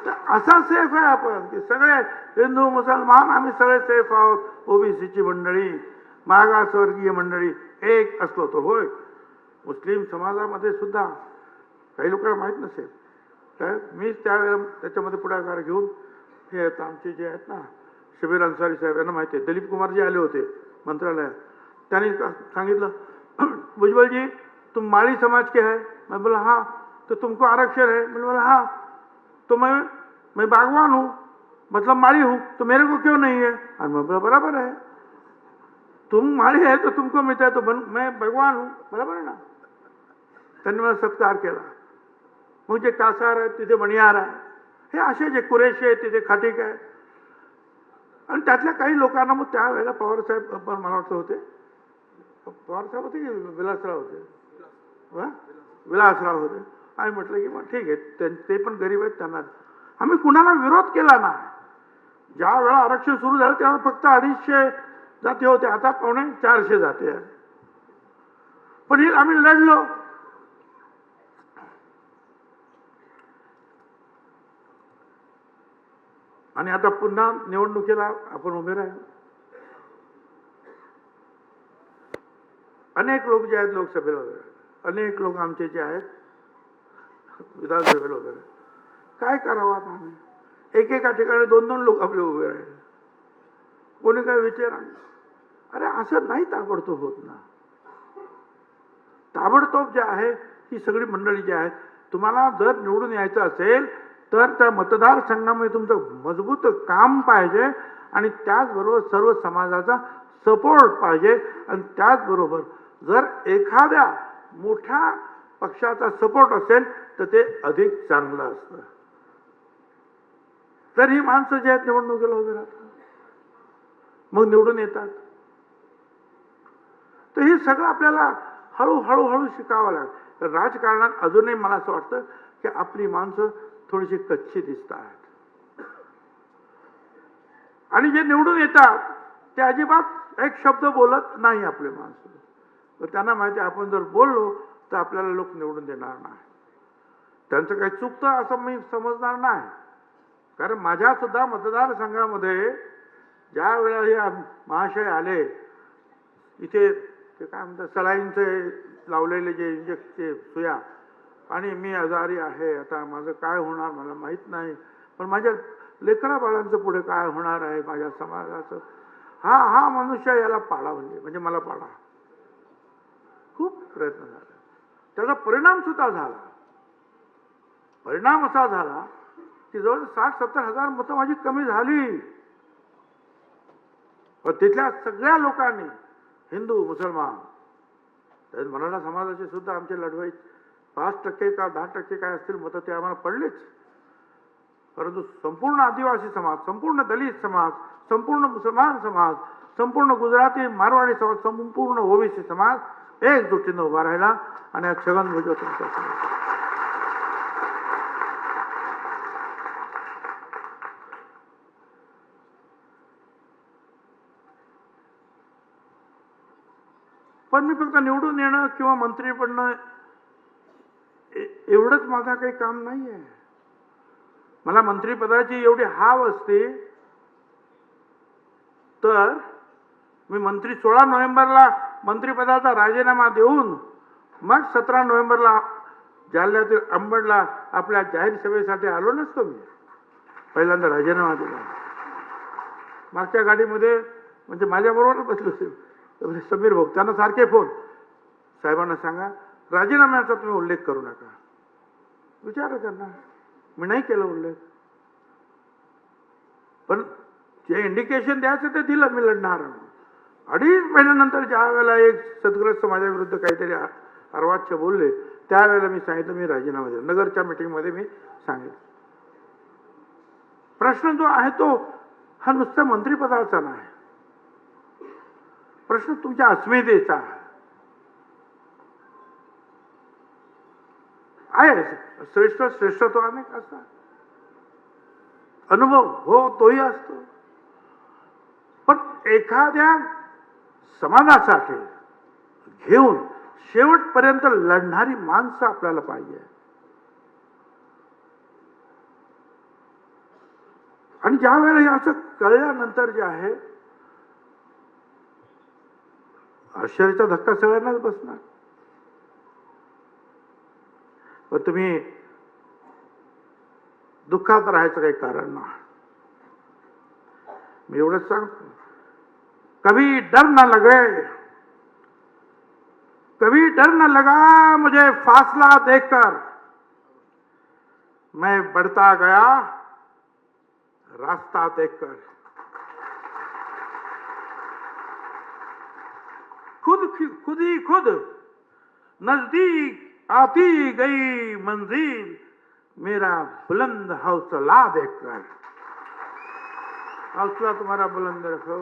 तर असा सेफ आहे आपण की सगळे हिंदू मुसलमान आम्ही सगळे सेफ आहोत. ओबीसीची मंडळी, मागासवर्गीय मंडळी एक असलो तर होय. मुस्लिम समाजामध्ये सुद्धा काही लोकांना माहीत नसेल काय, मी त्यावेळेला त्याच्यामध्ये पुढाकार घेऊन हे आता आमचे जे आहेत ना शबीर अन्सारी साहेब यांना माहिती आहे, दिलीप कुमार जी आले होते मंत्रालयात, त्यांनी सांगितलं भुजबल जी तुम माली समाज के है. मैं बोला हाँ. तो तुमको आरक्षण है. मैं बोला हाँ. तो मैं बागवान हूँ, मतलब माली हूँ, तो मेरे को क्यों नहीं है. और मैं बोला बराबर है, तुम माली है तो तुमको मिलता है, तो मैं भगवान हूँ, बराबर है ना. त्यांनी मला सत्कार केला. मग जे कासार आहेत तिथे मणियार आहे, हे असे जे कुरेशी आहेत तिथे खाटीक आहे. आणि त्यातल्या काही लोकांना मग त्यावेळेला पवारसाहेब पण मला वाटतं होते, पवारसाहेब होते की विलासराव होते, विलासराव होते. आम्ही म्हटलं की मग ठीक आहे, ते पण गरीब आहेत, त्यांना आम्ही कुणाला विरोध केला नाही. ज्या वेळा आरक्षण सुरू झालं त्यावेळेला फक्त 250 जाती होते, आता 450 जाती आहे. पण हे आम्ही लढलो. आणि आता पुन्हा निवडणुकीला आपण उभे राहिलो. अनेक लोक जे आहेत लोकसभेला वगैरे, अनेक लोक आमचे जे आहेत विधानसभेला वगैरे, काय करावं आता आम्ही. एकेका ठिकाणी 2-2 लोक आपले उभे राहिले. कोणी काय विचार, अरे असं नाही ताबडतोब होत ना. ताबडतोब जे आहे ही सगळी मंडळी जी आहेत, तुम्हाला जर निवडून यायचं असेल तर त्या मतदारसंघामध्ये तुमचं मजबूत काम पाहिजे आणि त्याचबरोबर सर्व समाजाचा सपोर्ट पाहिजे. आणि त्याचबरोबर जर एखाद्या मोठ्या पक्षाचा सपोर्ट असेल तर ते अधिक चांगलं असतं. तर ही माणसं जे आहेत निवडणुकीला उभी राहतात, मग निवडून येतात. तर हे सगळं आपल्याला हळूहळू शिकावं लागेल. राजकारणात अजूनही मला असं वाटतं की आपली माणसं थोडीशी कच्ची दिसत आहेत. आणि जे निवडून येतात ते अजिबात एक शब्द बोलत नाही आपले माणसं. तर त्यांना माहिती आपण जर बोललो तर आपल्याला लोक निवडून देणार नाही. त्यांचं काही चुकतं असं मी समजणार नाही. कारण माझ्या सुद्धा मतदारसंघामध्ये ज्या वेळेला हे महाशय आले इथे, ते काय म्हणतात सलाईनचे लावलेले जे इंजेक्शनचे सुया, आणि मी आजारी आहे, आता माझं काय होणार मला माहीत नाही, पण माझ्या लेकरा बाळांचं पुढे काय होणार आहे माझ्या समाजाचं, हा मनुष्य याला पाडा म्हणजे मला पाडा. खूप प्रयत्न झाला, त्याचा परिणाम सुद्धा झाला. परिणाम असा झाला की जवळ 60-70 हजार मतं माझी कमी झाली. पण तिथल्या सगळ्या लोकांनी, हिंदू मुसलमान, मराठा समाजाचे सुद्धा आमचे लढवईत 5% का 10% काय असतील मतं ते आम्हाला पडलेच. परंतु संपूर्ण आदिवासी समाज, संपूर्ण दलित समाज, संपूर्ण मुसलमान समाज, संपूर्ण गुजराती मारवाडी समाज, संपूर्ण ओबीसी समाज एकजुटीनं उभा राहिला आणि आज छगन भुजबळ तुमच्या. पण मी फक्त निवडून येणं किंवा मंत्री बनणं एवढंच माझं काही काम नाही आहे. मला मंत्रिपदाची एवढी हाव असते तर मी मंत्री 16 नोव्हेंबरला मंत्रिपदाचा राजीनामा देऊन मग 17 नोव्हेंबरला जालन्यातील अंबडला आपल्या जाहीर सभेसाठी आलो नसतो. मी पहिल्यांदा राजीनामा दिला. मागच्या गाडीमध्ये म्हणजे माझ्याबरोबर बसलो होते समीर भाऊ, त्यांना सारखे फोन, साहेबांना सांगा राजीनाम्याचा तुम्ही उल्लेख करू नका. विचारा त्यांना. मी नाही केलं उल्लेख, पण जे इंडिकेशन द्यायचं ते दिलं. मी लढणार. 2.5 महिन्यानंतर ज्या वेळेला एक सदग्रस्त माझ्याविरुद्ध काहीतरी अर्वाच्य बोलले त्यावेळेला मी सांगितलं मी राजीनामा दिला. नगरच्या मीटिंगमध्ये मी सांगितलं. प्रश्न जो आहे तो हा नुसत्या मंत्रिपदाचा नाही, प्रश्न तुमच्या अस्मितेचा आहे. श्रेष्ठत्व अनेक असतात, अनुभव हो तोही असतो, पण एखाद्या समाजासाठी घेऊन शेवटपर्यंत लढणारी माणसं आपल्याला पाहिजे. आणि ज्या वेळेला हे असं कळल्यानंतर जे आहे आश्चर्याचा धक्का सगळ्यांनाच बसणार. पण तुम्ही दुःखात राहायचं काही कारण नाही. मी एवढंच सांगतो, कभी डर न लगे, कभी डर न लगा मुझे फासला देखकर, मैं बढ़ता गया रास्ता देखकर. खुद ही खुद नजदीक आती गई मंजिल, मेरा बुलंद हौसला देखकर. हौसला तुम्हारा बुलंद रखो.